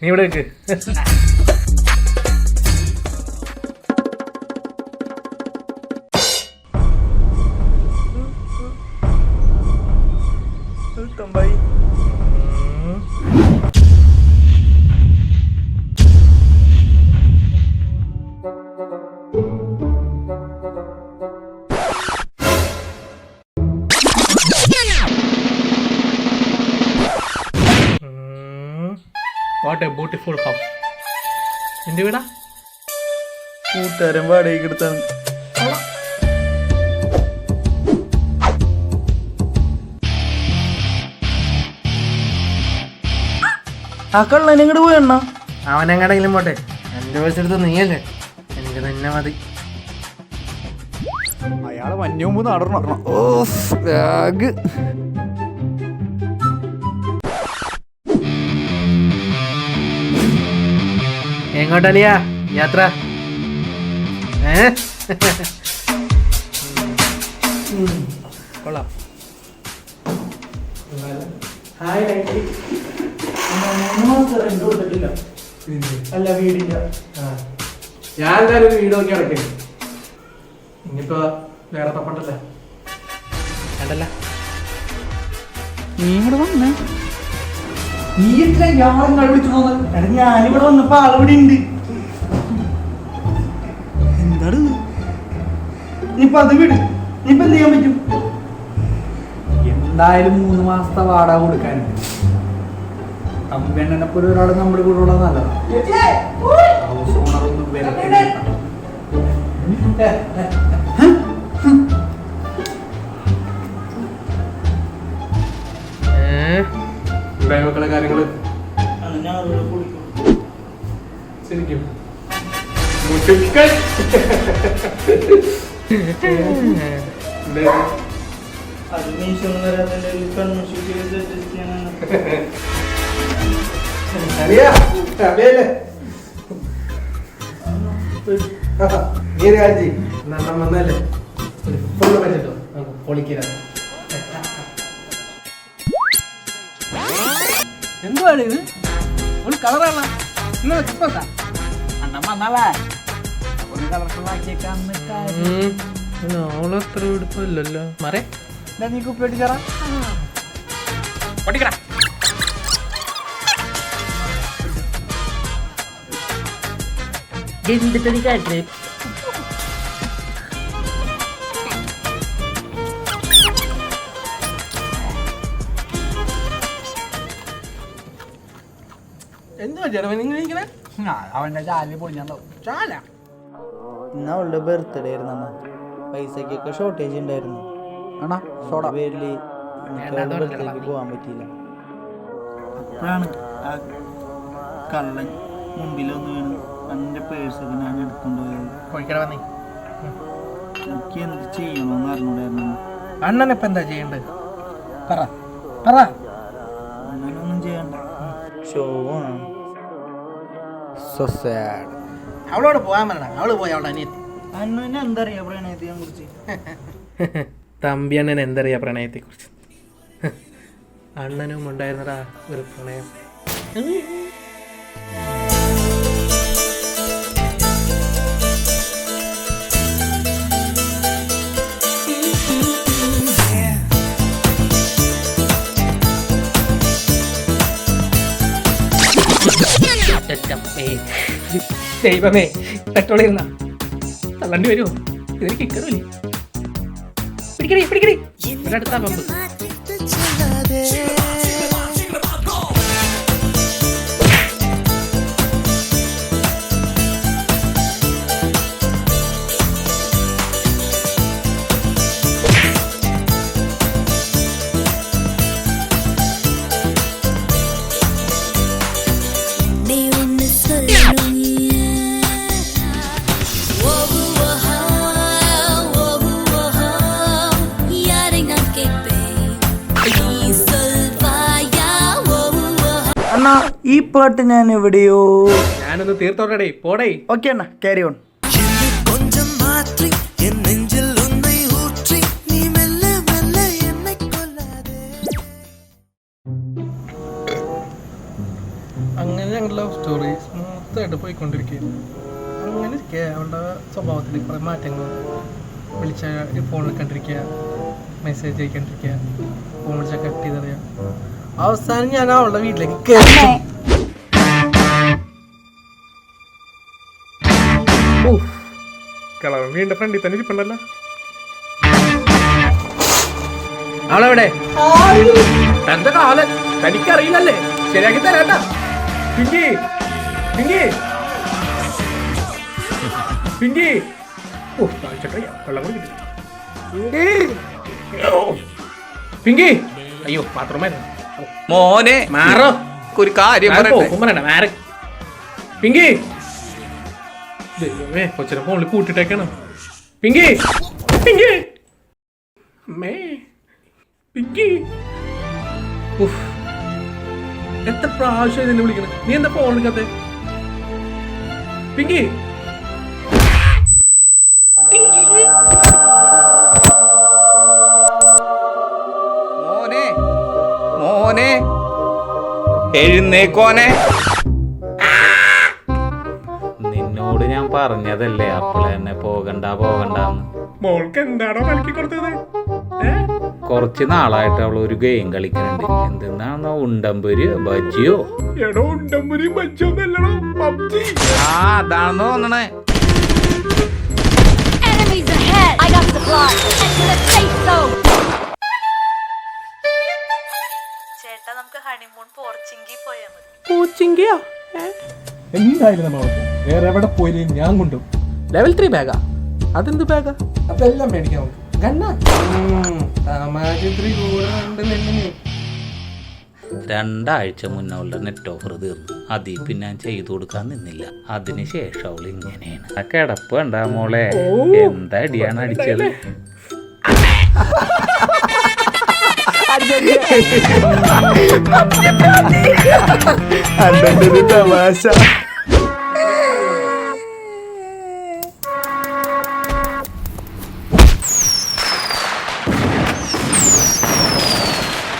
നീ ഇവിടെ വെക്ക്. Thampayi what A beautiful house. എൻ്റെ വീടാ? കൂട്ടുകാരൻ വാടകയ്ക്ക് എടുത്താണ്. ആ കള്ളനെ ഇങ്ങോട്ട് പോയെണ്ണ. അവനെങ്ങടെങ്കിലും പോട്ടെ, എൻ്റെ പൈസ എടുത്ത് നീയല്ലേ, എനിക്ക് തന്നെ മതി. അയാളെ മഞ്ഞുമ്പ് നടണം. ഓ ബാഗ് എങ്ങോട്ടല്ലയാ യാത്ര? കൊള്ളാം. അല്ല വീടില്ല. ഞാൻ എന്തായാലും ഒരു വീട് നോക്കി അടക്കേ. ഇനിയിപ്പോ വേറെ തപ്പണ്ടല്ലേ കണ്ടല്ല. നീ ഇവിടെ വന്നേ? നീ എത്ര ഞാൻ വിളിച്ചു പോകുന്നത്? എടാ ഞാനിവിടെ വന്നപ്പോ ആളിവിടെ ഉണ്ട്. എന്താണ് ഇനിയിപ്പൊ അത് വിട്. ഇനിയിപ്പൊ എന്ത് ചെയ്യാൻ പറ്റും? എന്തായാലും 3 മാസത്തെ വാടക കൊടുക്കാനുണ്ട്. തമ്പെണ്ണനെ പോലെ ഒരാൾ നമ്മുടെ കൂടെ ഉള്ളത് നല്ലതാണ്. ഹൗസ് ഓണറൊന്നും ബാങ്കുകളെ കാര്യങ്ങള് ശരിക്കും വന്നല്ലേ പറ്റിട്ടോ പൊളിക്കാ. എന്തുവാണ് ഇത്? ഒരു കളറാണ് ക്രിസ്മസാ. അണ്ണൻ വന്നാലേ ഒരു കളർഫുൾ ആക്കിയേക്കാന്ന്. അവളത്ര എടുപ്പല്ലോ മറേ. നീ കുപ്പി ഒട്ടിച്ചറ പൊട്ടിക്കട. എന്തിട്ടൊരു കാര്യം എന്തുവാ ജർമ്മനി ഇങ്ങനെ? അവന്റെ ചാലി പൊളിഞ്ഞാണ്ടാവും. ചാല ഇന്ന് അവളുടെ ബർത്ത്ഡേ ആയിരുന്നു. പൈസക്കൊക്കെ ഷോർട്ടേജ് ഉണ്ടായിരുന്നു. പേരില് ബർത്ത്ഡേക്ക് പോകാൻ പറ്റിയില്ല. അപ്പോഴാണ് ആ കള്ളൻ മുമ്പിലൊന്ന് വീണ് എൻ്റെ പേഴ്സൊക്കെ ഞാൻ എടുക്കൊണ്ടുപോയത്. കോഴിക്കട വന്നേ. എനിക്ക് എന്ത് ചെയ്യണമെന്ന് അറിഞ്ഞൂടായിരുന്നു. അണ്ണനിപ്പ എന്താ ചെയ്യണ്ടത്? പറ പറ. അങ്ങനൊന്നും ചെയ്യണ്ട. ഷോ ആണ്. So sad. അവളോട് പോകാൻ പറയണ. അവള് പോയി അവളുടെ അനിയത്തി. അണ്ണന് എന്തറിയാ പ്രണയത്തെ കുറിച്ച്? തമ്പി അണ്ണൻ എന്തറിയാ പ്രണയത്തെ കുറിച്ച്? അണ്ണനും ഉണ്ടായിരുന്നടാ ഒരു പ്രണയം. ദൈവമേ, പെട്രോൾ ഇരുന്ന തള്ളണ്ടി വരുമോ? ഇതിന് കിക്കറില്ലേ? പിടിക്കടി പിടിക്കടി. ഇവിടെ അടുത്താ പമ്പ്. അണ്ണാ ഈ പാട്ട് ഞാൻ എവിടെയോ ഞാനൊന്ന് തീർത്തോട്ടെ. പോടേ. Okay Anna, carry on. അങ്ങനെ ഞങ്ങളുടെ സ്റ്റോറി സ്മൂത്തായിട്ട് പോയിക്കൊണ്ടിരിക്കുകയായിരുന്നു. അങ്ങനെ ഇരിക്കുക അവളുടെ സ്വഭാവത്തിൽ കുറേ മാറ്റങ്ങൾ വിളിച്ച ഫോണിൽ കണ്ടിരിക്കുക, മെസ്സേജ് അയക്കാണ്ടിരിക്കുക, ഫോൺ വിളിച്ചാൽ കട്ട് ചെയ്തറിയാം. അവസാനം ഞാൻ അവളുടെ വീട്ടിലേക്ക് കയറി. കളവൻ വീണ്ടും ഫ്രണ്ടിൽ തന്നെ ഇരിപ്പുണ്ടല്ലോ. അവളെവിടെ? തന്റെ കാലൻ തനിക്കറിയില്ലല്ലേ, ശരിയാക്കി തരാട്ടാ. പിങ്കി പിങ്കി പിങ്കി ഓ ചേട്ടാ വെള്ളം കൂടി കിട്ടി. പിങ്കി അയ്യോ ബാത്റൂമായിരുന്നു. മോനെ മാറോ ഒരു കാര്യം പറയണ്ട മാറി. പിങ്കി ദൈവമേ കൊച്ചിനെ ഫോണിൽ കൂട്ടിട്ടേക്കാണ്. പിങ്കി പിങ്കി അമ്മേ പിങ്കി എത്ര പ്രാവശ്യം ഇതിനെ വിളിക്കണം, നീ എന്താ ഫോൺ എടുക്കാത്തെ? പിങ്കി മോനെ മോനെ എഴുന്നേക്കോനെ. നിന്നോട് ഞാൻ പറഞ്ഞതല്ലേ അപ്പോൾ തന്നെ പോകണ്ടെന്ന്. മോൾക്ക് എന്താണോ കളിക്കി കൊടുത്തത്? കുറച്ച് നാളായിട്ട് അവൾ ഒരു ഗെയിം കളിക്കുന്നുണ്ട്. എന്തെന്നാണോ ഉണ്ടമ്പൊരു ബജിയോ എടോ ഉണ്ടമ്പുരി ബജ്ജൊന്നല്ലടോ പബ്ജി. അതാണെന്ന് തോന്നണേ. Enemies ahead! I got supplies! Enter the safe zone! ചേട്ടാ നമുക്ക് ഹണിമൂൺ പോർച്ചിങ്കി പോയാൽ മതി. കോച്ചിങ്കിയാ എന്തായാലും നമ്മൾ വേറെ എവിടെ പോയില്ലേ ഞാൻ കൊണ്ടും. ലെവൽ 3 ബാഗാ? അതെന്ത് ബാഗാ? അതെല്ലാം മേടിക്കാം നമുക്ക്. ഗണ്ണ തമാശത്രി കൂടെ ഉണ്ട് നെല്ലിന്. 2 ആഴ്ച മുന്നേ ഉള്ള നെറ്റ് ഓഫർ തീർന്നു. അതിൽ പിന്നെ ഞാൻ ചെയ്തു കൊടുക്കാൻ നിന്നില്ല. അതിനുശേഷം അവൾ ഇങ്ങനെയാണ്. ആ കിടപ്പ് കണ്ടാ മോളെ, എന്താ അടിയാണ് അടിച്ചത്. തമാശ